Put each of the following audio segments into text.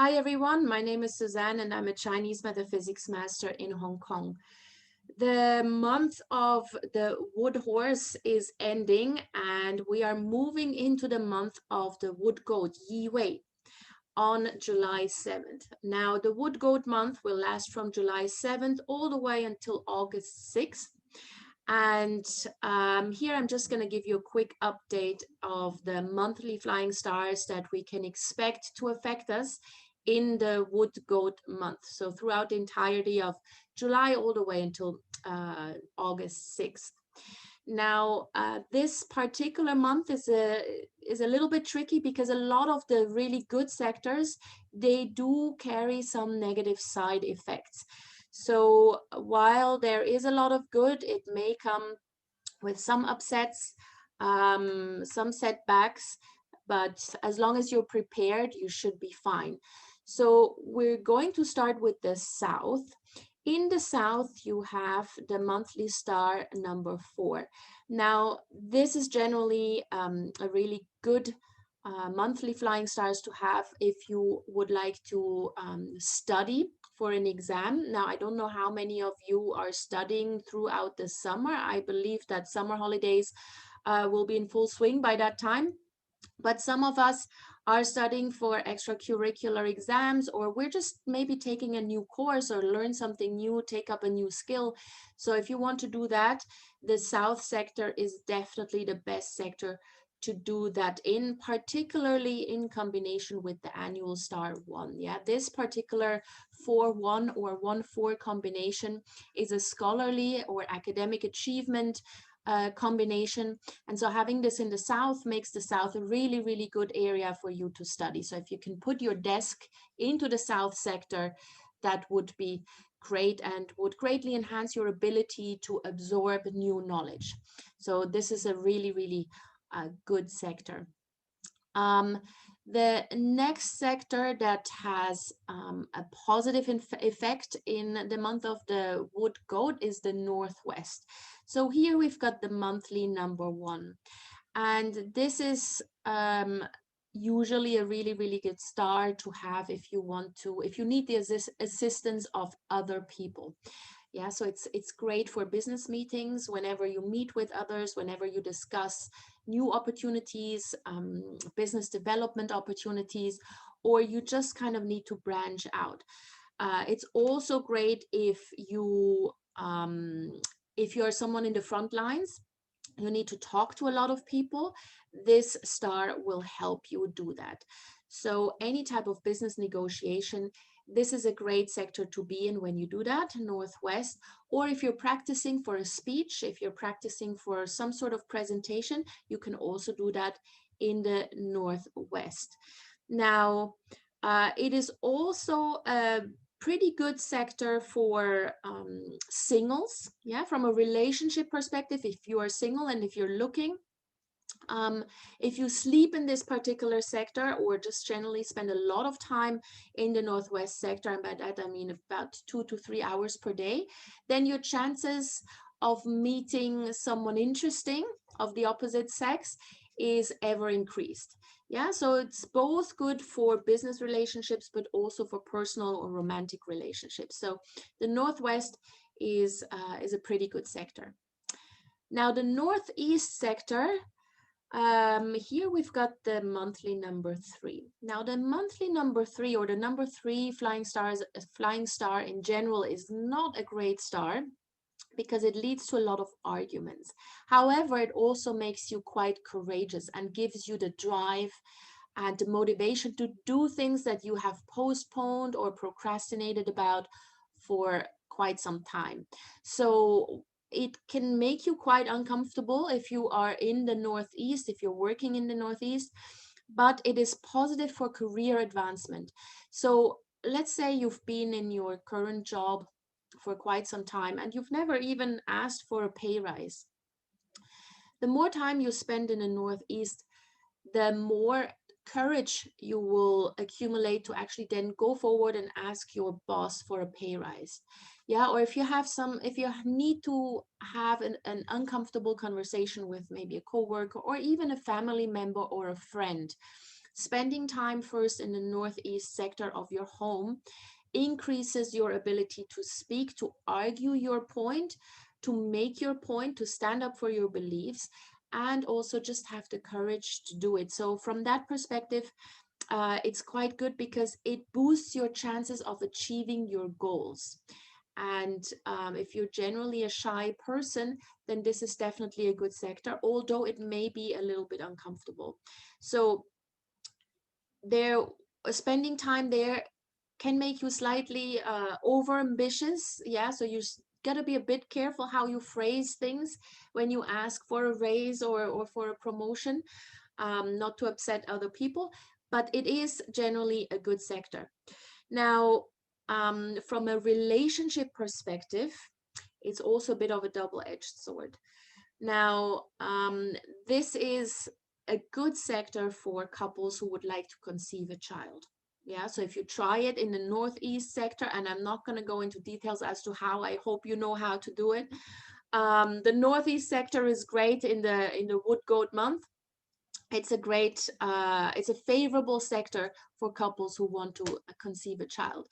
Hi everyone, my name is Suzanne and I'm a Chinese metaphysics master in Hong Kong. The month of the wood horse is ending and we are moving into the month of the wood goat, Yi Wei, on July 7th. Now, the wood goat month will last from July 7th all the way until August 6th. And here I'm just going to give you a quick update of the monthly flying stars that we can expect to affect us in the wood goat month. So throughout the entirety of July all the way until August 6th. Now, this particular month is a little bit tricky because a lot of the really good sectors, they do carry some negative side effects. So while there is a lot of good, it may come with some upsets, some setbacks, but as long as you're prepared, you should be fine. So we're going to start with the south. In the south, you have the monthly star number 4. Now, this is generally a really good monthly flying stars to have if you would like to study for an exam. Now, I don't know how many of you are studying throughout the summer. I believe that summer holidays will be in full swing by that time. But some of us are studying for extracurricular exams, or we're just maybe taking a new course or learn something new, take up a new skill. So if you want to do that, the South sector is definitely the best sector to do that in, particularly in combination with the annual star 1. Yeah, this particular 4-1 or 1-4 combination is a scholarly or academic achievement combination. And so having this in the south makes the south a really, really good area for you to study. So if you can put your desk into the south sector, that would be great and would greatly enhance your ability to absorb new knowledge. So this is a really, really good sector. The next sector that has a positive effect in the month of the wood goat is the northwest. So here we've got the monthly number 1. And this is usually a really, really good star to have if you need the assistance of other people. Yeah, so it's great for business meetings, whenever you meet with others, whenever you discuss new opportunities, business development opportunities, or you just kind of need to branch out. It's also great if you're someone in the front lines, you need to talk to a lot of people. This star will help you do that. So any type of business negotiation, this is a great sector to be in when you do that, northwest. Or if you're practicing for a speech, if you're practicing for some sort of presentation, you can also do that in the northwest. Now, it is also a pretty good sector for singles. Yeah, from a relationship perspective, if you are single and if you're looking, if you sleep in this particular sector or just generally spend a lot of time in the northwest sector, and by that I mean about 2 to 3 hours per day, then your chances of meeting someone interesting of the opposite sex is ever increased. Yeah, so it's both good for business relationships, but also for personal or romantic relationships. So the northwest is a pretty good sector. Now the northeast sector, here we've got the monthly number 3. Now the monthly number 3, or the number 3 flying star in general, is not a great star because it leads to a lot of arguments. However, it also makes you quite courageous and gives you the drive and the motivation to do things that you have postponed or procrastinated about for quite some time. So it can make you quite uncomfortable if you are in the Northeast, if you're working in the Northeast, but it is positive for career advancement. So let's say you've been in your current job for quite some time and you've never even asked for a pay rise. The more time you spend in the Northeast, the more courage you will accumulate to actually then go forward and ask your boss for a pay rise. Yeah, or if you need to have an uncomfortable conversation with maybe a coworker or even a family member or a friend, spending time first in the northeast sector of your home increases your ability to speak, to argue your point, to make your point, to stand up for your beliefs, and also just have the courage to do it. So from that perspective, it's quite good because it boosts your chances of achieving your goals. And if you're generally a shy person, then this is definitely a good sector, although it may be a little bit uncomfortable. So there, spending time there can make you slightly over ambitious. Yeah, so you got to be a bit careful how you phrase things when you ask for a raise or for a promotion, not to upset other people, but it is generally a good sector. Now, from a relationship perspective, it's also a bit of a double-edged sword. Now, this is a good sector for couples who would like to conceive a child. Yeah, so if you try it in the northeast sector, and I'm not going to go into details as to how, I hope you know how to do it. The northeast sector is great in the wood goat month. It's a great, it's a favorable sector for couples who want to conceive a child.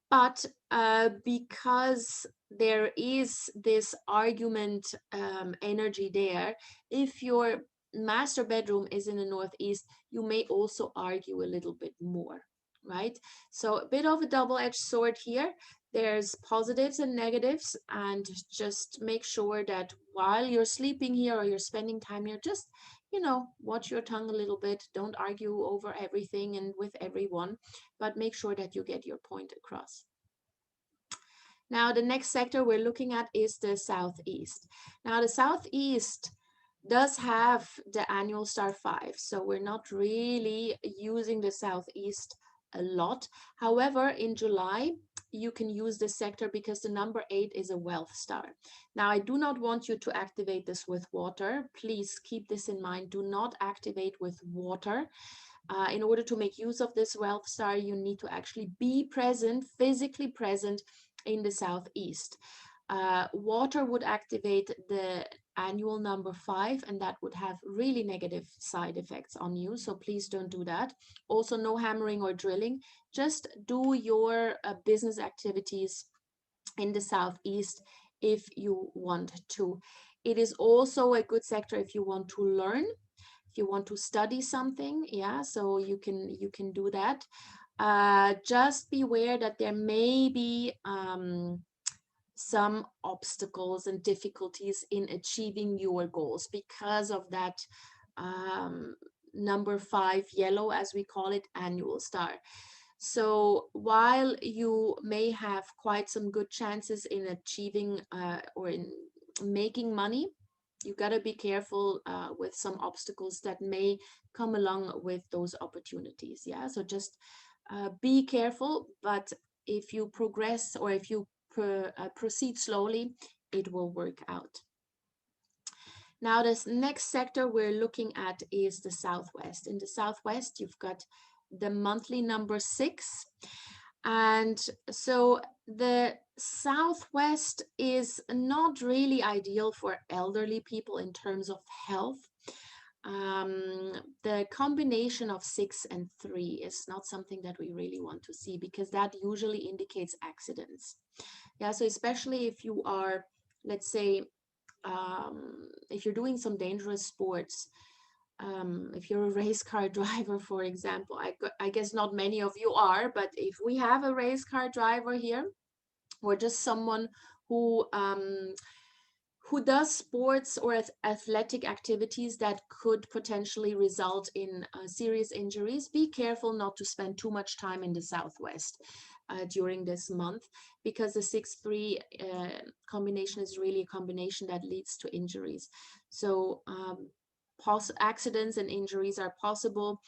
But because there is this argument energy there, if your master bedroom is in the northeast, you may also argue a little bit more, right? So a bit of a double-edged sword here. There's positives and negatives, and just make sure that while you're sleeping here or you're spending time here, just, you know, watch your tongue a little bit. Don't argue over everything and with everyone, but make sure that you get your point across. Now, the next sector we're looking at is the Southeast. Now, the Southeast does have the annual star 5, so we're not really using the Southeast a lot. However, in July, you can use this sector because the number 8 is a wealth star. Now, I do not want you to activate this with water. Please keep this in mind. Do not activate with water. In order to make use of this wealth star, you need to actually be present, physically present in the Southeast. Water would activate the annual number 5, and that would have really negative side effects on you. So please don't do that. Also, no hammering or drilling. Just do your business activities in the Southeast if you want to. It is also a good sector if you want to learn, if you want to study something. Yeah, so you can do that. Just beware that there may be some obstacles and difficulties in achieving your goals because of that number 5 yellow, as we call it, annual star. So while you may have quite some good chances in achieving or in making money, you got to be careful with some obstacles that may come along with those opportunities. Yeah, so just be careful, but if you progress or if you proceed slowly, it will work out. Now, this next sector we're looking at is the Southwest. In the Southwest, you've got the monthly number 6. And so the Southwest is not really ideal for elderly people in terms of health. The combination of 6 and 3 is not something that we really want to see because that usually indicates accidents. Yeah, so especially if you are, let's say, if you're doing some dangerous sports, if you're a race car driver, for example, I guess not many of you are, but if we have a race car driver here, or just someone who does sports or athletic activities that could potentially result in serious injuries, be careful not to spend too much time in the Southwest during this month, because the 6-3 combination is really a combination that leads to injuries. So accidents and injuries are possible,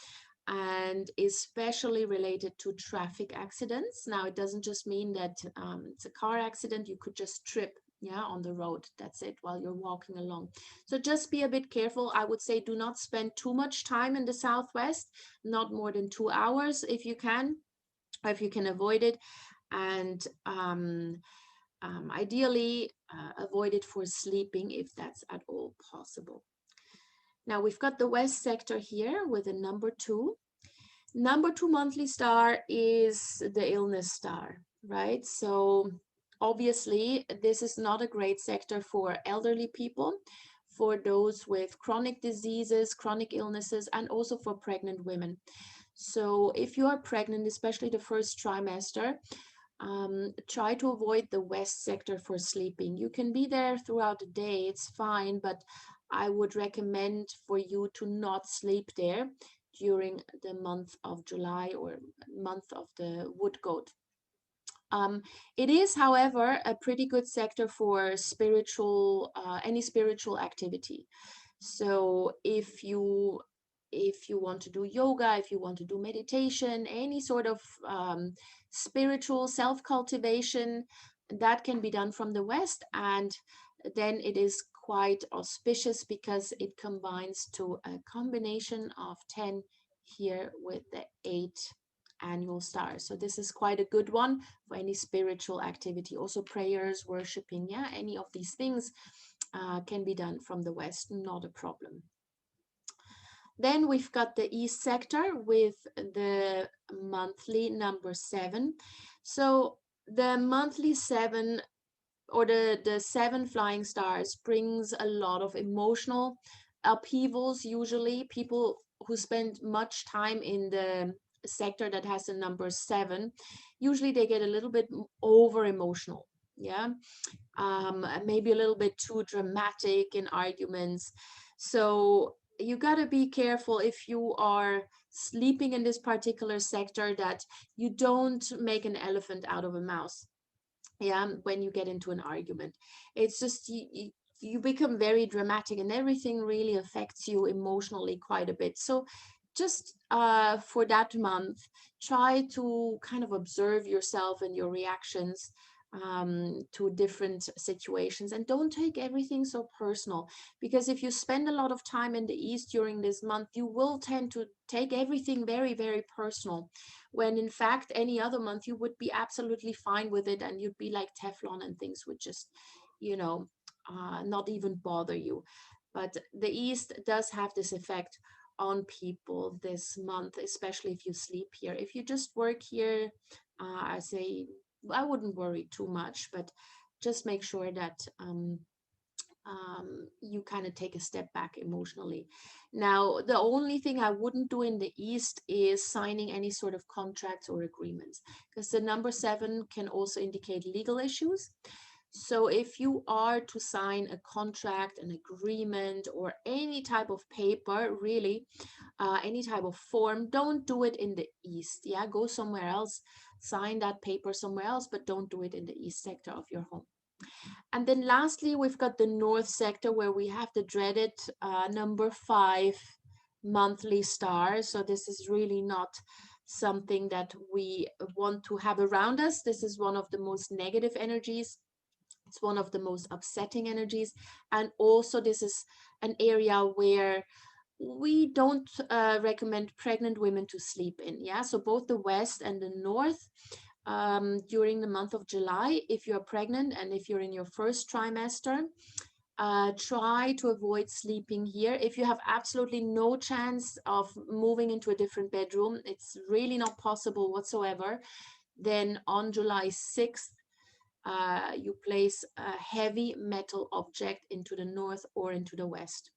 and especially related to traffic accidents. Now, it doesn't just mean that it's a car accident. You could just trip, yeah, on the road. That's it, while you're walking along. So just be a bit careful. I would say do not spend too much time in the Southwest, not more than 2 hours if you can, or if you can avoid it. And ideally, avoid it for sleeping if that's at all possible. Now, we've got the West sector here with a number 2. Number 2 monthly star is the illness star, right? So obviously, this is not a great sector for elderly people, for those with chronic diseases, chronic illnesses, and also for pregnant women. So if you are pregnant, especially the first trimester, try to avoid the west sector for sleeping. You can be there throughout the day, it's fine, but I would recommend for you to not sleep there during the month of July or month of the wood goat. It is, however, a pretty good sector for spiritual, any spiritual activity. So if you want to do yoga, if you want to do meditation, any sort of spiritual self-cultivation, that can be done from the West. And then it is quite auspicious because it combines to a combination of 10 here with the 8 annual stars. So this is quite a good one for any spiritual activity. Also prayers, worshiping, yeah, any of these things can be done from the West, not a problem. Then we've got the East sector with the monthly number 7. So the monthly 7 or the 7 flying stars brings a lot of emotional upheavals. Usually people who spend much time in the sector that has the number 7, usually they get a little bit over emotional. Yeah, maybe a little bit too dramatic in arguments. So you got to be careful if you are sleeping in this particular sector that you don't make an elephant out of a mouse. Yeah, when you get into an argument, it's just you become very dramatic and everything really affects you emotionally quite a bit. So just for that month, try to kind of observe yourself and your reactions to different situations, and don't take everything so personal, because if you spend a lot of time in the East during this month, you will tend to take everything very, very personal, when in fact any other month you would be absolutely fine with it and you'd be like Teflon and things would just, you know, not even bother you. But the East does have this effect on people this month, especially if you sleep here. If you just work here, I say I wouldn't worry too much, but just make sure that you kind of take a step back emotionally. Now, the only thing I wouldn't do in the East is signing any sort of contracts or agreements, because the number 7 can also indicate legal issues. So if you are to sign a contract, an agreement, or any type of paper, really, any type of form, don't do it in the East. Yeah, go somewhere else, sign that paper somewhere else, but don't do it in the East sector of your home. And then lastly, we've got the North sector where we have the dreaded number 5 monthly star. So this is really not something that we want to have around us. This is one of the most negative energies. It's one of the most upsetting energies. And also this is an area where we don't recommend pregnant women to sleep in. Yeah, so both the West and the North during the month of July, if you're pregnant and if you're in your first trimester, try to avoid sleeping here. If you have absolutely no chance of moving into a different bedroom, it's really not possible whatsoever, then on July 6th, you place a heavy metal object into the north or into the west.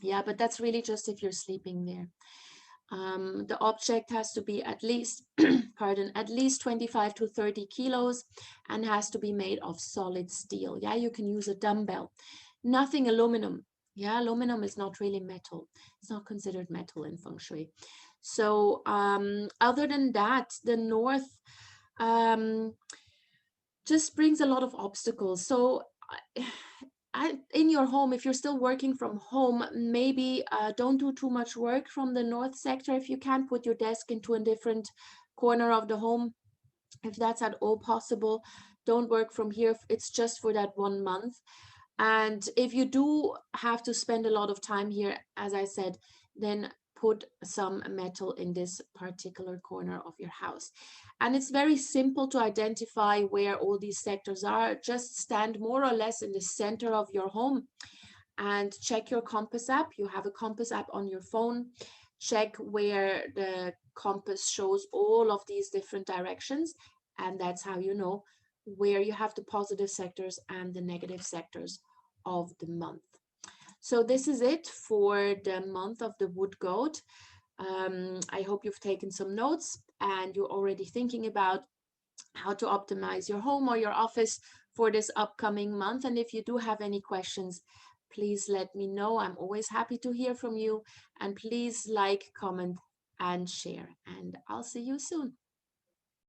Yeah, but that's really just if you're sleeping there. The object has to be at least, pardon, at least 25 to 30 kilos and has to be made of solid steel. Yeah, you can use a dumbbell, nothing aluminum. Yeah, aluminum is not really metal. It's not considered metal in feng shui. So other than that, the north just brings a lot of obstacles. So in your home, if you're still working from home, maybe don't do too much work from the north sector. If you can, put your desk into a different corner of the home, if that's at all possible. Don't work from here. It's just for that 1 month. And if you do have to spend a lot of time here, as I said, then put some metal in this particular corner of your house. And it's very simple to identify where all these sectors are. Just stand more or less in the center of your home and check your compass app. You have a compass app on your phone. check where the compass shows all of these different directions, and that's how you know where you have the positive sectors and the negative sectors of the month. So this is it for the month of the wood goat. I hope you've taken some notes and you're already thinking about how to optimize your home or your office for this upcoming month. And if you do have any questions, please let me know. I'm always happy to hear from you. And please like, comment, and share. And I'll see you soon.